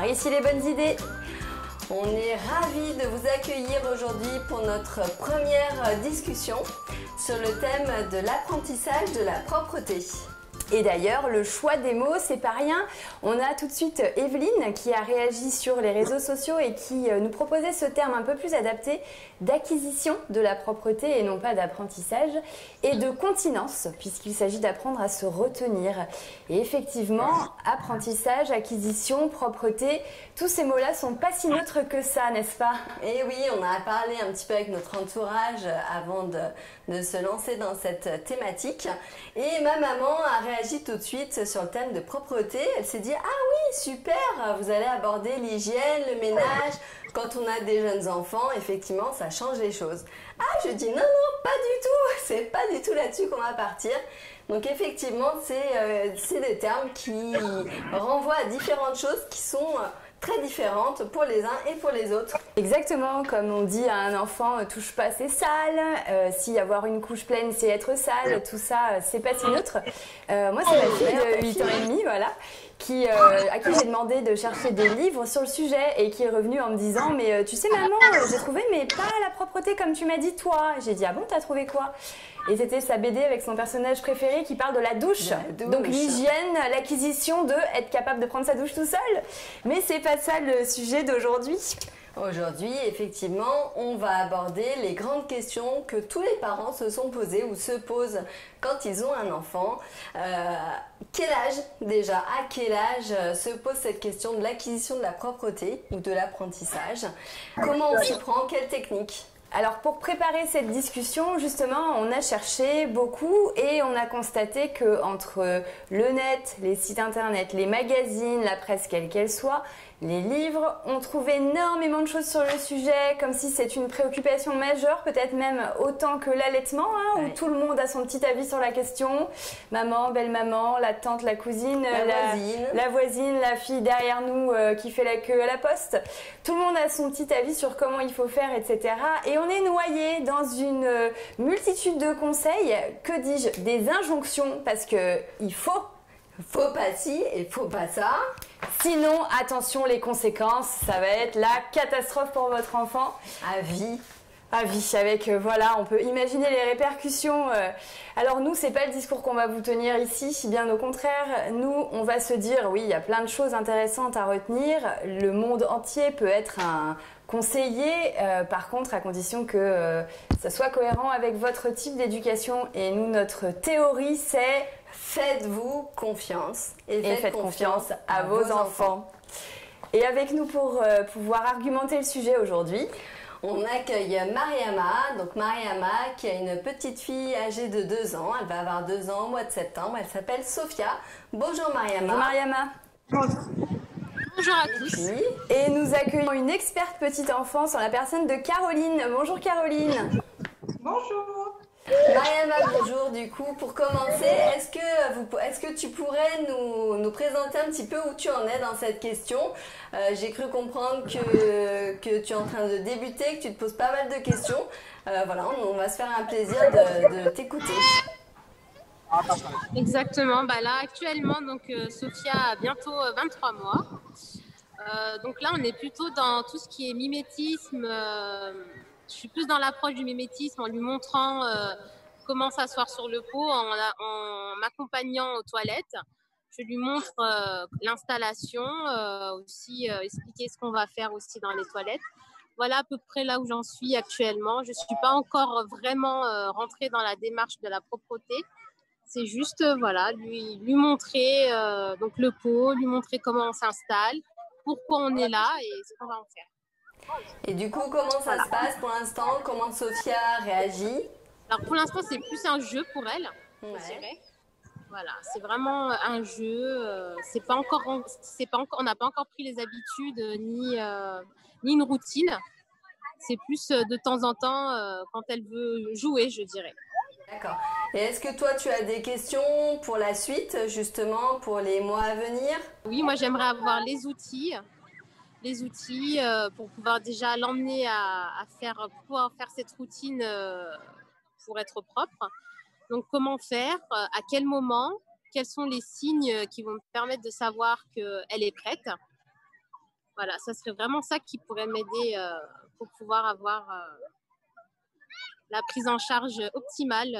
par ici les bonnes idées. On est ravis de vous accueillir aujourd'hui pour notre première discussion sur le thème de l'apprentissage de la propreté. Et d'ailleurs, le choix des mots, c'est pas rien. On a tout de suite Evelyne qui a réagi sur les réseaux sociaux et qui nous proposait ce terme un peu plus adapté d'acquisition de la propreté et non pas d'apprentissage, et de continence, puisqu'il s'agit d'apprendre à se retenir. Et effectivement, apprentissage, acquisition, propreté, tous ces mots-là sont pas si neutres que ça, n'est-ce pas? Et oui, on a parlé un petit peu avec notre entourage avant de se lancer dans cette thématique. Et ma maman a réagi tout de suite sur le thème de propreté. Elle s'est dit « Ah oui, super, vous allez aborder l'hygiène, le ménage. Quand on a des jeunes enfants, effectivement, ça change les choses. » Ah, je dis « Non, non, pas du tout. C'est pas du tout là-dessus qu'on va partir. » Donc effectivement, c'est des termes qui renvoient à différentes choses qui sont très différentes pour les uns et pour les autres. Exactement, comme on dit à un enfant, touche pas, c'est sale. Si avoir une couche pleine, c'est être sale. Tout ça, c'est pas si neutre. Moi, c'est ma fille de 8 ans et demi, voilà, à qui j'ai demandé de chercher des livres sur le sujet et qui est revenue en me disant « Mais tu sais maman, j'ai trouvé, mais pas la propreté comme tu m'as dit toi. » J'ai dit « Ah bon, t'as trouvé quoi ?» Et c'était sa BD avec son personnage préféré qui parle de la douche. Donc l'hygiène, l'acquisition de être capable de prendre sa douche tout seul. Mais c'est pas ça le sujet d'aujourd'hui. Aujourd'hui, effectivement, on va aborder les grandes questions que tous les parents se sont posées ou se posent quand ils ont un enfant. Quel âge déjà? À quel âge se pose cette question de l'acquisition de la propreté ou de l'apprentissage? Comment on s'y prend? Quelle technique? Alors pour préparer cette discussion, justement, on a cherché beaucoup et on a constaté que entre le net, les sites internet, les magazines, la presse quelle qu'elle soit, les livres, on trouve énormément de choses sur le sujet, comme si c'est une préoccupation majeure, peut-être même autant que l'allaitement, hein, où tout le monde a son petit avis sur la question. Maman, belle-maman, la tante, la cousine, la voisine, la fille derrière nous qui fait la queue à la poste. Tout le monde a son petit avis sur comment il faut faire, etc. Et on est noyé dans une multitude de conseils, que dis-je, des injonctions, parce que il faut pas ci et faut pas ça. Sinon, attention, les conséquences, ça va être la catastrophe pour votre enfant. À vie. À vie, avec, voilà, on peut imaginer les répercussions. Alors nous, c'est pas le discours qu'on va vous tenir ici, bien au contraire. Nous, on va se dire, oui, il y a plein de choses intéressantes à retenir. Le monde entier peut être un conseiller, par contre, à condition que ça soit cohérent avec votre type d'éducation. Et nous, notre théorie, c'est... Faites-vous confiance et faites confiance à vos enfants. Et avec nous pour pouvoir argumenter le sujet aujourd'hui, on accueille Mariama, donc Mariama qui a une petite fille âgée de 2 ans. Elle va avoir 2 ans au mois de septembre. Elle s'appelle Sophia. Bonjour Mariama. Bonjour Mariama. Bonjour à tous. Et nous accueillons une experte petite enfance en la personne de Caroline. Bonjour Caroline. Bonjour. Mariama, bonjour. Du coup, pour commencer, est-ce que tu pourrais nous présenter un petit peu où tu en es dans cette question? J'ai cru comprendre que tu es en train de débuter, que tu te poses pas mal de questions. Voilà, on va se faire un plaisir de t'écouter. Exactement. Bah là, actuellement, donc Sophia a bientôt 23 mois. Donc là, on est plutôt dans tout ce qui est mimétisme. Je suis plus dans l'approche du mimétisme en lui montrant comment s'asseoir sur le pot, en m'accompagnant aux toilettes. Je lui montre l'installation, aussi expliquer ce qu'on va faire aussi dans les toilettes. Voilà à peu près là où j'en suis actuellement. Je ne suis pas encore vraiment rentrée dans la démarche de la propreté. C'est juste voilà, lui montrer donc le pot, lui montrer comment on s'installe, pourquoi on est là et ce qu'on va en faire. Et du coup, comment ça se passe pour l'instant? Comment Sophia réagit? Alors pour l'instant, c'est plus un jeu pour elle, je dirais. Voilà, c'est vraiment un jeu. On n'a pas encore pris les habitudes ni une routine. C'est plus de temps en temps quand elle veut jouer, je dirais. D'accord. Et est-ce que toi, tu as des questions pour la suite, justement, pour les mois à venir? Oui, moi, j'aimerais avoir les outils pour pouvoir déjà l'emmener à pouvoir faire cette routine pour être propre. Donc, comment faire, à quel moment, quels sont les signes qui vont me permettre de savoir qu'elle est prête. Voilà, ça serait vraiment ça qui pourrait m'aider pour pouvoir avoir la prise en charge optimale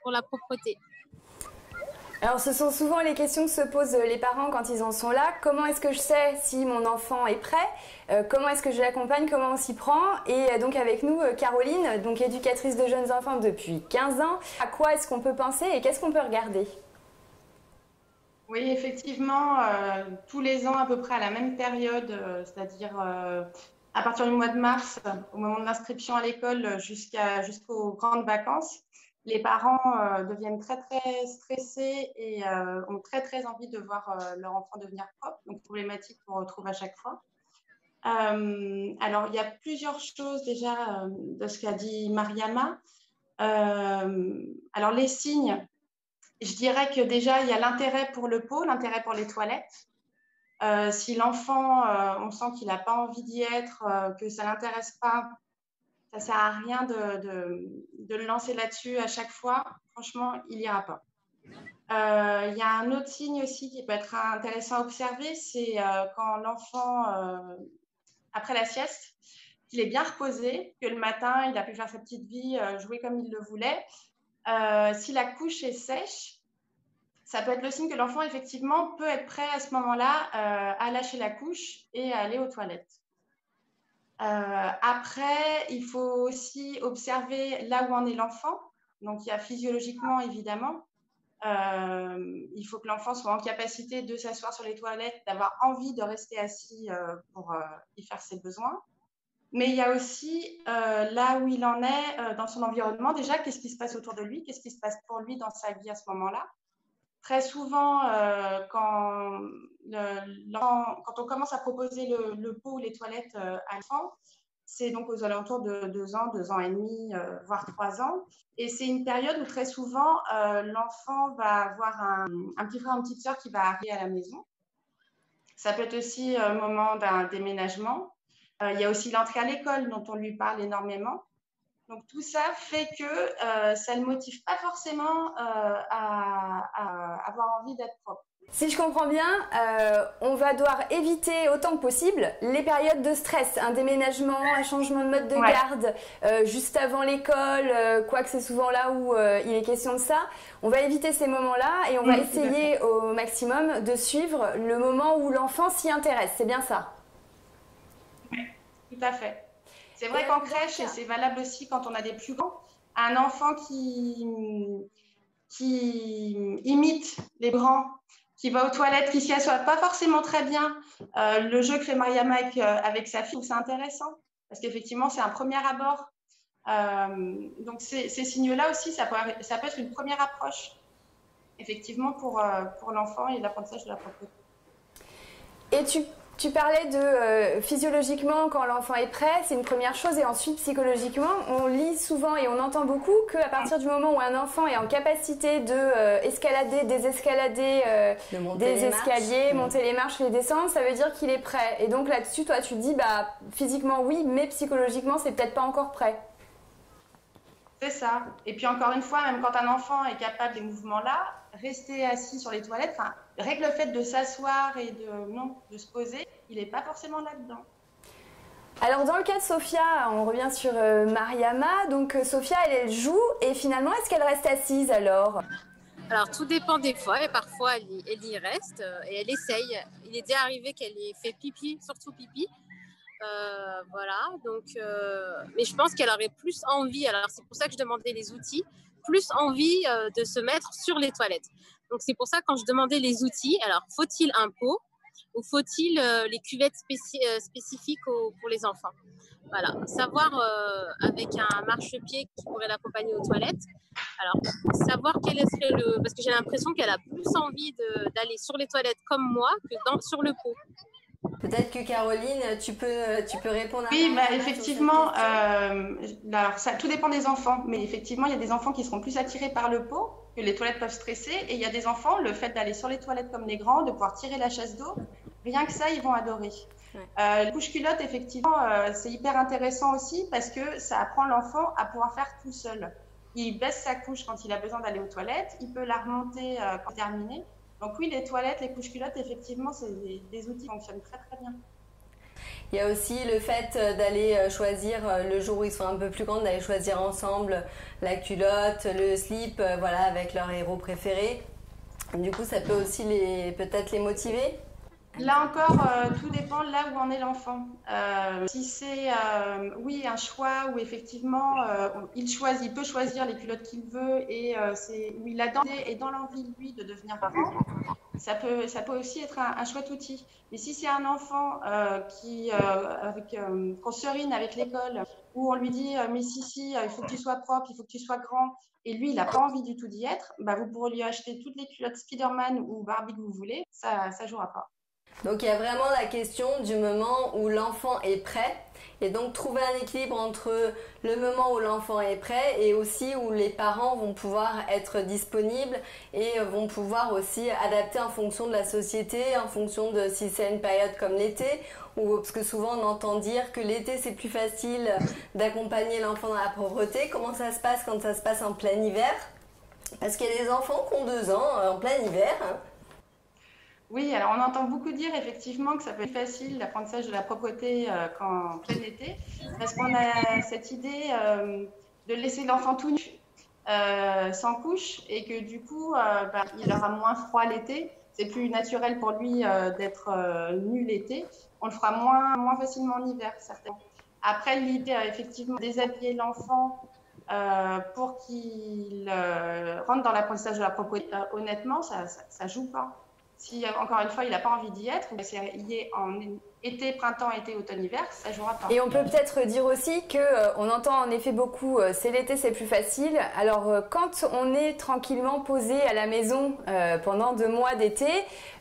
pour la propreté. Alors, ce sont souvent les questions que se posent les parents quand ils en sont là. Comment est-ce que je sais si mon enfant est prêt? Comment est-ce que je l'accompagne? Comment on s'y prend? Et donc avec nous, Caroline, donc éducatrice de jeunes enfants depuis 15 ans. À quoi est-ce qu'on peut penser et qu'est-ce qu'on peut regarder? Oui, effectivement, tous les ans à peu près à la même période, c'est-à-dire à partir du mois de mars, au moment de l'inscription à l'école jusqu'aux grandes vacances, les parents deviennent très très stressés et ont très très envie de voir leur enfant devenir propre, donc problématique qu'on retrouve à chaque fois. Alors, il y a plusieurs choses déjà de ce qu'a dit Mariama. Alors, les signes, je dirais que déjà, il y a l'intérêt pour le pot, l'intérêt pour les toilettes. Si l'enfant, on sent qu'il n'a pas envie d'y être, que ça ne l'intéresse pas, ça ne sert à rien de le lancer là-dessus à chaque fois. Franchement, il n'ira pas. Il y a un autre signe aussi qui peut être intéressant à observer, c'est quand l'enfant, après la sieste, qu'il est bien reposé, que le matin, il a pu faire sa petite vie, jouer comme il le voulait. Si la couche est sèche, ça peut être le signe que l'enfant, effectivement, peut être prêt à ce moment-là à lâcher la couche et à aller aux toilettes. Après, il faut aussi observer là où en est l'enfant. Donc, il y a physiologiquement, évidemment. Il faut que l'enfant soit en capacité de s'asseoir sur les toilettes, d'avoir envie de rester assis pour y faire ses besoins. Mais il y a aussi là où il en est dans son environnement. Déjà, qu'est-ce qui se passe autour de lui? Qu'est-ce qui se passe pour lui dans sa vie à ce moment-là? Très souvent, quand on commence à proposer le pot ou les toilettes à l'enfant, c'est donc aux alentours de 2 ans, 2 ans et demi, voire 3 ans. Et c'est une période où très souvent, l'enfant va avoir un petit frère, une petite sœur qui va arriver à la maison. Ça peut être aussi un moment d'un déménagement. Il y a aussi l'entrée à l'école dont on lui parle énormément. Donc, tout ça fait que ça ne le motive pas forcément à avoir envie d'être propre. Si je comprends bien, on va devoir éviter autant que possible les périodes de stress, un déménagement, un changement de mode de garde, juste avant l'école, quoique c'est souvent là où il est question de ça. On va éviter ces moments-là et on va essayer au maximum de suivre le moment où l'enfant s'y intéresse. C'est bien ça? Oui, tout à fait. C'est vrai qu'en crèche, et c'est valable aussi quand on a des plus grands, un enfant qui imite les grands, qui va aux toilettes, qui s'y assoit pas forcément très bien, le jeu que fait Mariama avec sa fille, c'est intéressant, parce qu'effectivement, c'est un premier abord. Donc, ces signes-là aussi, ça peut être une première approche, effectivement, pour l'enfant et l'apprentissage de la propreté. Et tu parlais de physiologiquement, quand l'enfant est prêt, c'est une première chose. Et ensuite, psychologiquement, on lit souvent et on entend beaucoup qu'à partir du moment où un enfant est en capacité de escalader, désescalader des escaliers, monter les marches, les descendre, ça veut dire qu'il est prêt. Et donc là-dessus, toi, tu te dis, bah, physiquement, oui, mais psychologiquement, c'est peut-être pas encore prêt. C'est ça. Et puis encore une fois, même quand un enfant est capable des mouvements-là, rester assis sur les toilettes, rien que le fait de s'asseoir et de se poser, il n'est pas forcément là-dedans. Alors dans le cas de Sophia, on revient sur Mariama. Donc Sophia, elle joue et finalement, est-ce qu'elle reste assise alors? Alors tout dépend des fois et parfois elle y reste et elle essaye. Il est déjà arrivé qu'elle ait fait pipi, surtout pipi. Voilà, donc, mais je pense qu'elle aurait plus envie, alors c'est pour ça que je demandais les outils, plus envie de se mettre sur les toilettes. Donc c'est pour ça quand je demandais les outils, alors faut-il un pot ou faut-il les cuvettes spécifiques pour les enfants? Voilà, savoir avec un marchepied qui pourrait l'accompagner aux toilettes. Alors, savoir quel serait parce que j'ai l'impression qu'elle a plus envie d'aller sur les toilettes comme moi que sur le pot. Peut-être que Caroline, tu peux répondre à Oui, effectivement, alors ça, tout dépend des enfants, mais effectivement, il y a des enfants qui seront plus attirés par le pot, que les toilettes peuvent stresser, et il y a des enfants, le fait d'aller sur les toilettes comme les grands, de pouvoir tirer la chasse d'eau, rien que ça, ils vont adorer. Les couches-culottes, effectivement, c'est hyper intéressant aussi parce que ça apprend l'enfant à pouvoir faire tout seul. Il baisse sa couche quand il a besoin d'aller aux toilettes, il peut la remonter quand c'est terminé. Donc oui, les toilettes, les couches-culottes, effectivement, c'est des outils qui fonctionnent très très bien. Il y a aussi le fait d'aller choisir le jour où ils sont un peu plus grands, d'aller choisir ensemble la culotte, le slip, voilà, avec leur héros préféré. Du coup, ça peut aussi peut-être les motiver. Là encore, tout dépend là où en est l'enfant. Si c'est oui un choix où effectivement il peut choisir les culottes qu'il veut et c'est où il a dans l'envie lui de devenir parent, ça peut aussi être un chouette outil. Mais si c'est un enfant qu'on serine avec l'école, où on lui dit mais si, il faut que tu sois propre, il faut que tu sois grand, et lui il n'a pas envie du tout d'y être, bah, vous pourrez lui acheter toutes les culottes Spider-Man ou Barbie que vous voulez, ça jouera pas. Donc il y a vraiment la question du moment où l'enfant est prêt et donc trouver un équilibre entre le moment où l'enfant est prêt et aussi où les parents vont pouvoir être disponibles et vont pouvoir aussi adapter en fonction de la société, en fonction de si c'est une période comme l'été ou parce que souvent on entend dire que l'été c'est plus facile d'accompagner l'enfant dans la propreté. Comment ça se passe quand ça se passe en plein hiver? Parce qu'il y a des enfants qui ont 2 ans en plein hiver. Oui, alors on entend beaucoup dire effectivement que ça peut être facile l'apprentissage de la propreté qu'en plein été, parce qu'on a cette idée de laisser l'enfant tout nu, sans couche, et que du coup, il aura moins froid l'été. C'est plus naturel pour lui d'être nu l'été. On le fera moins facilement en hiver, certainement. Après, l'idée, effectivement, déshabiller l'enfant pour qu'il rentre dans l'apprentissage de la propreté, honnêtement, ça joue pas. Si, encore une fois, il n'a pas envie d'y être, il est en été, printemps, été, automne, hiver, ça jouera pas. Et on peut peut-être dire aussi qu'on entend en effet beaucoup c'est l'été, c'est plus facile. Alors quand on est tranquillement posé à la maison pendant 2 mois d'été,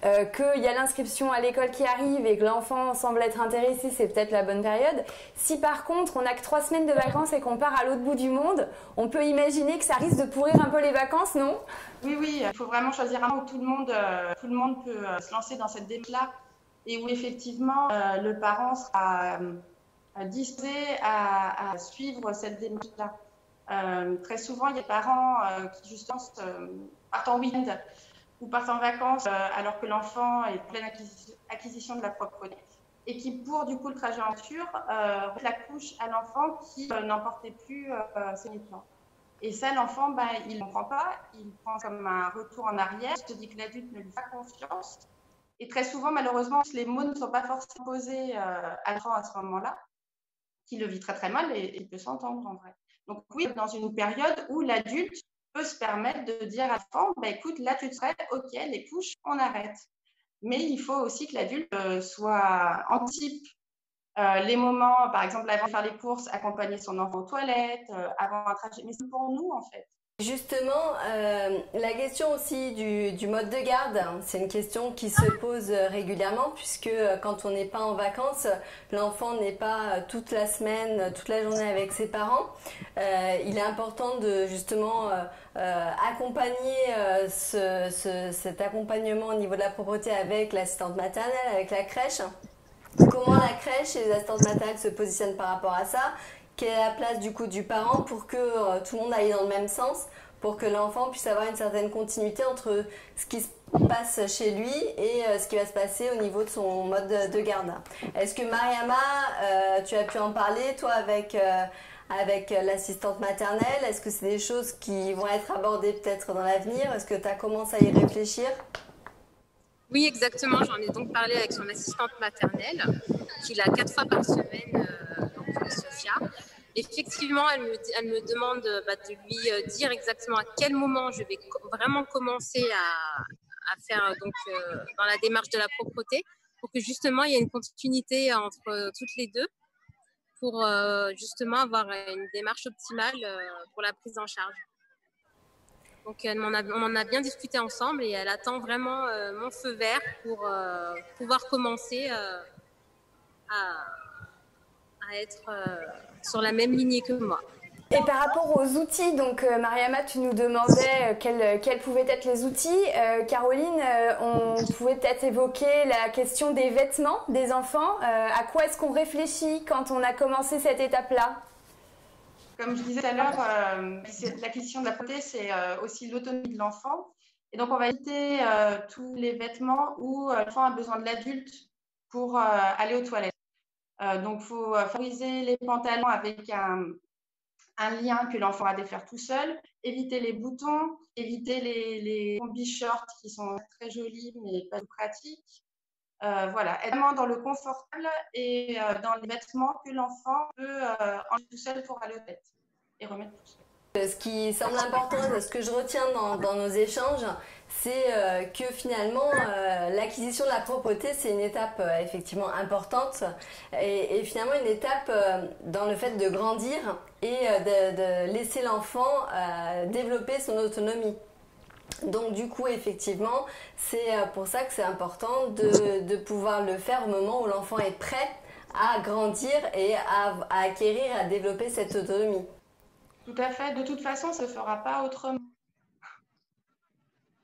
qu'il y a l'inscription à l'école qui arrive et que l'enfant semble être intéressé, c'est peut-être la bonne période. Si par contre on n'a que 3 semaines de vacances et qu'on part à l'autre bout du monde, on peut imaginer que ça risque de pourrir un peu les vacances, non ? Oui, il faut vraiment choisir un moment où tout le monde peut se lancer dans cette démarche-là et où effectivement le parent sera disposé à suivre cette démarche-là. Très souvent, il y a des parents qui justement partent en week-end ou partent en vacances alors que l'enfant est en pleine acquisition de la propreté et qui, pour du coup le trajet en voiture, la couche à l'enfant qui n'emportait plus ses vêtements. Et ça, l'enfant, il ne comprend pas, il prend comme un retour en arrière, il se dit que l'adulte ne lui fait pas confiance. Et très souvent, malheureusement, les mots ne sont pas forcément posés à l'enfant à ce moment-là, qui le vit très très mal et il peut s'entendre en vrai. Donc oui, dans une période où l'adulte peut se permettre de dire à l'enfant, écoute, là tu te serais, ok, les couches, on arrête. Mais il faut aussi que l'adulte anticipe les moments, par exemple, avant de faire les courses, accompagner son enfant aux toilettes, avant un trajet. Mais c'est pour nous, en fait. Justement, la question aussi du mode de garde, c'est une question qui se pose régulièrement puisque quand on n'est pas en vacances, l'enfant n'est pas toute la semaine, toute la journée avec ses parents. Il est important de justement accompagner cet accompagnement au niveau de la propreté avec l'assistante maternelle, avec la crèche. Comment la crèche et les assistantes maternelles se positionnent par rapport à ça? Quelle est la place du coup du parent pour que tout le monde aille dans le même sens, pour que l'enfant puisse avoir une certaine continuité entre ce qui se passe chez lui et ce qui va se passer au niveau de son mode de garde. Est-ce que Mariama, tu as pu en parler toi avec l'assistante maternelle? Est-ce que c'est des choses qui vont être abordées peut-être dans l'avenir? Est-ce que tu as commencé à y réfléchir? Oui, exactement. J'en ai donc parlé avec son assistante maternelle, qui l'a 4 fois par semaine, donc Sophia. Effectivement, elle me demande de lui dire exactement à quel moment je vais vraiment commencer à faire dans la démarche de la propreté, pour que justement il y ait une continuité entre toutes les deux, pour justement avoir une démarche optimale pour la prise en charge. Donc, on en a bien discuté ensemble et elle attend vraiment mon feu vert pour pouvoir commencer à être sur la même lignée que moi. Et par rapport aux outils, donc Mariama, tu nous demandais quels pouvaient être les outils. Caroline, on pouvait peut-être évoquer la question des vêtements des enfants. À quoi est-ce qu'on réfléchit quand on a commencé cette étape-là ? Comme je disais tout à l'heure, la question de la propreté, c'est aussi l'autonomie de l'enfant. Et donc, on va éviter tous les vêtements où l'enfant a besoin de l'adulte pour aller aux toilettes. Donc, il faut favoriser les pantalons avec un lien que l'enfant va défaire tout seul, éviter les boutons, éviter les combis shorts qui sont très jolis mais pas pratiques. Voilà, être vraiment dans le confortable et dans les vêtements que l'enfant peut enlever tout seul pour aller aux toilettes et remettre tout seul. Ce qui semble important, ce que je retiens dans nos échanges, c'est que finalement l'acquisition de la propreté, c'est une étape effectivement importante et finalement une étape dans le fait de grandir et de laisser l'enfant développer son autonomie. Donc du coup, effectivement, c'est pour ça que c'est important de pouvoir le faire au moment où l'enfant est prêt à grandir et à acquérir, à développer cette autonomie. Tout à fait. De toute façon, ça ne se fera pas autrement.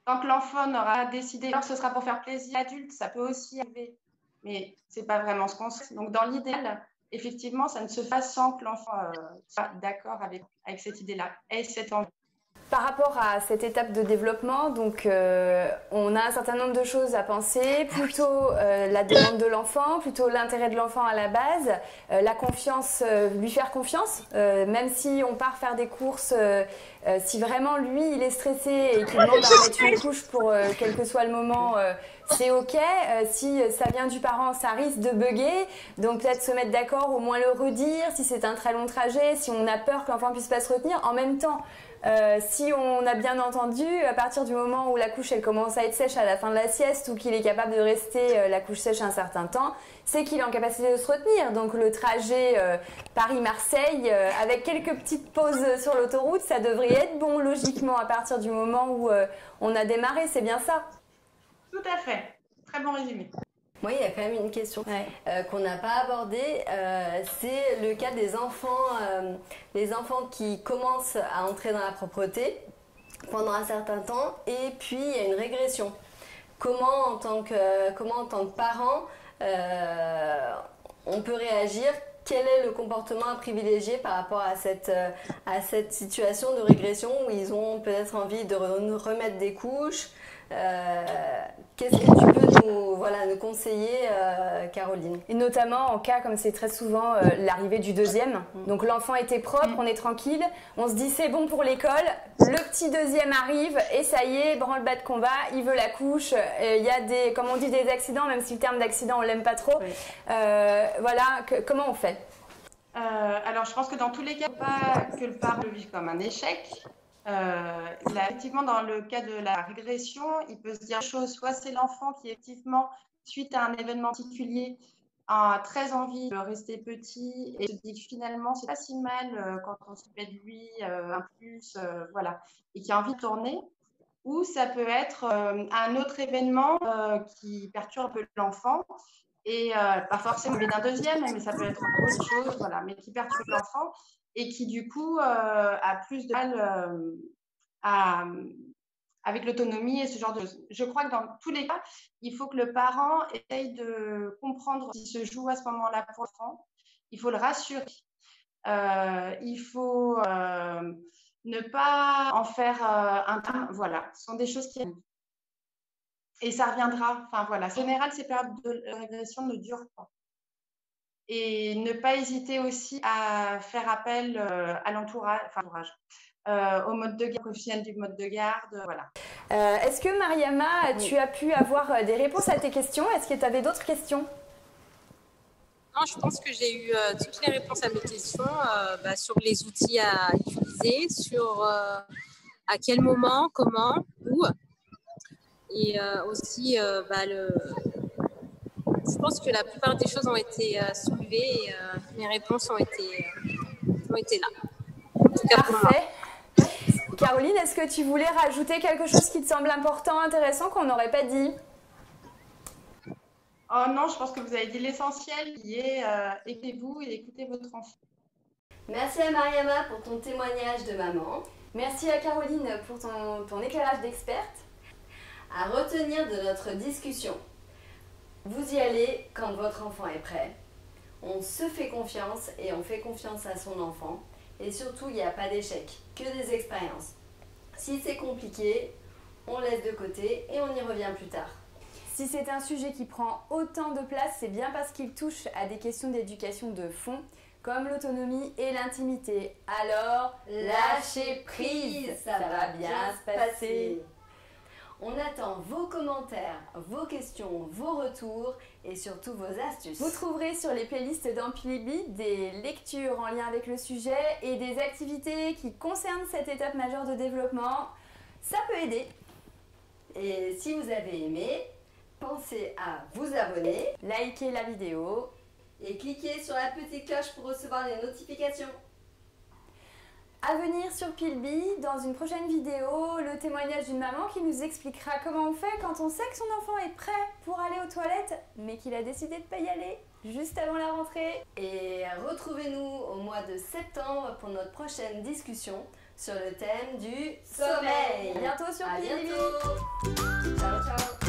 Tant que l'enfant n'aura décidé, alors ce sera pour faire plaisir à l'adulte, ça peut aussi arriver. Mais ce n'est pas vraiment ce qu'on souhaite. Donc dans l'idéal, effectivement, ça ne se fasse sans que l'enfant soit d'accord avec cette idée-là et cette envie. Par rapport à cette étape de développement, donc on a un certain nombre de choses à penser, plutôt la demande de l'enfant, plutôt l'intérêt de l'enfant à la base, la confiance, lui faire confiance, même si on part faire des courses, si vraiment lui il est stressé et qu'il demande à mettre une couche pour quel que soit le moment, c'est ok. Si ça vient du parent, ça risque de bugger, donc peut-être se mettre d'accord, au moins le redire, si c'est un très long trajet, si on a peur que l'enfant puisse pas se retenir, en même temps. Si on a bien entendu, à partir du moment où la couche elle commence à être sèche à la fin de la sieste ou qu'il est capable de rester la couche sèche un certain temps, c'est qu'il est en capacité de se retenir. Donc le trajet Paris-Marseille avec quelques petites pauses sur l'autoroute, ça devrait être bon logiquement à partir du moment où on a démarré, c'est bien ça? Tout à fait, très bon résumé. Moi, il y a quand même une question qu'on n'a pas abordée, c'est le cas des enfants qui commencent à entrer dans la propreté pendant un certain temps et puis il y a une régression. Comment en tant que parent, on peut réagir? Quel est le comportement à privilégier par rapport à cette situation de régression où ils ont peut-être envie de remettre des couches? Qu'est-ce que tu peux nous conseiller, Caroline? Et notamment en cas, comme c'est très souvent l'arrivée du deuxième. Donc l'enfant était propre, on est tranquille, on se dit c'est bon pour l'école, le petit deuxième arrive et ça y est, branle-bas de combat, il veut la couche. Il y a des, comme on dit, des accidents, même si le terme d'accident on l'aime pas trop. Oui. Voilà, comment on fait? Alors je pense que dans tous les cas, pas que le parent le vive comme un échec. Effectivement, dans le cas de la régression, il peut se dire chose, soit c'est l'enfant qui effectivement, suite à un événement particulier, a très envie de rester petit et se dit que finalement c'est pas si mal quand on se fait de lui un plus, voilà, et qui a envie de tourner. Ou ça peut être un autre événement qui perturbe un peu l'enfant et pas forcément d'un deuxième, mais ça peut être autre chose, voilà, mais qui perturbe l'enfant et qui du coup a plus de mal avec l'autonomie et ce genre de choses. Je crois que dans tous les cas, il faut que le parent essaye de comprendre ce qui se joue à ce moment-là pour l'enfant. Il faut le rassurer. Il faut ne pas en faire un drame. Voilà, ce sont des choses qui arrivent. Et ça reviendra. Enfin voilà, en général, ces périodes de régression ne durent pas. Et ne pas hésiter aussi à faire appel à l'entourage, au mode de garde, professionnel du mode de garde, voilà. Est-ce que Mariama, tu as pu avoir des réponses à tes questions? Est-ce que tu avais d'autres questions? Non, je pense que j'ai eu toutes les réponses à mes questions sur les outils à utiliser, sur à quel moment, comment, où. Et aussi, je pense que la plupart des choses ont été soulevées et mes réponses ont été là. En tout cas, parfait. Caroline, est-ce que tu voulais rajouter quelque chose qui te semble important, intéressant, qu'on n'aurait pas dit? Oh non, je pense que vous avez dit l'essentiel qui est écoutez-vous et écoutez votre enfant. Merci à Mariama pour ton témoignage de maman. Merci à Caroline pour ton éclairage d'experte. À retenir de notre discussion, vous y allez quand votre enfant est prêt. On se fait confiance et on fait confiance à son enfant. Et surtout, il n'y a pas d'échec, que des expériences. Si c'est compliqué, on laisse de côté et on y revient plus tard. Si c'est un sujet qui prend autant de place, c'est bien parce qu'il touche à des questions d'éducation de fond, comme l'autonomie et l'intimité. Alors, lâchez prise, ça va bien se passer. On attend vos commentaires, vos questions, vos retours et surtout vos astuces. Vous trouverez sur les playlists d'Ampilibi des lectures en lien avec le sujet et des activités qui concernent cette étape majeure de développement. Ça peut aider. Et si vous avez aimé, pensez à vous abonner, Likez la vidéo et cliquez sur la petite cloche pour recevoir les notifications. À venir sur Pilbi, dans une prochaine vidéo, le témoignage d'une maman qui nous expliquera comment on fait quand on sait que son enfant est prêt pour aller aux toilettes, mais qu'il a décidé de ne pas y aller juste avant la rentrée. Et retrouvez-nous au mois de septembre pour notre prochaine discussion sur le thème du sommeil. À bientôt sur À Pilbi. bientôt. Ciao, ciao.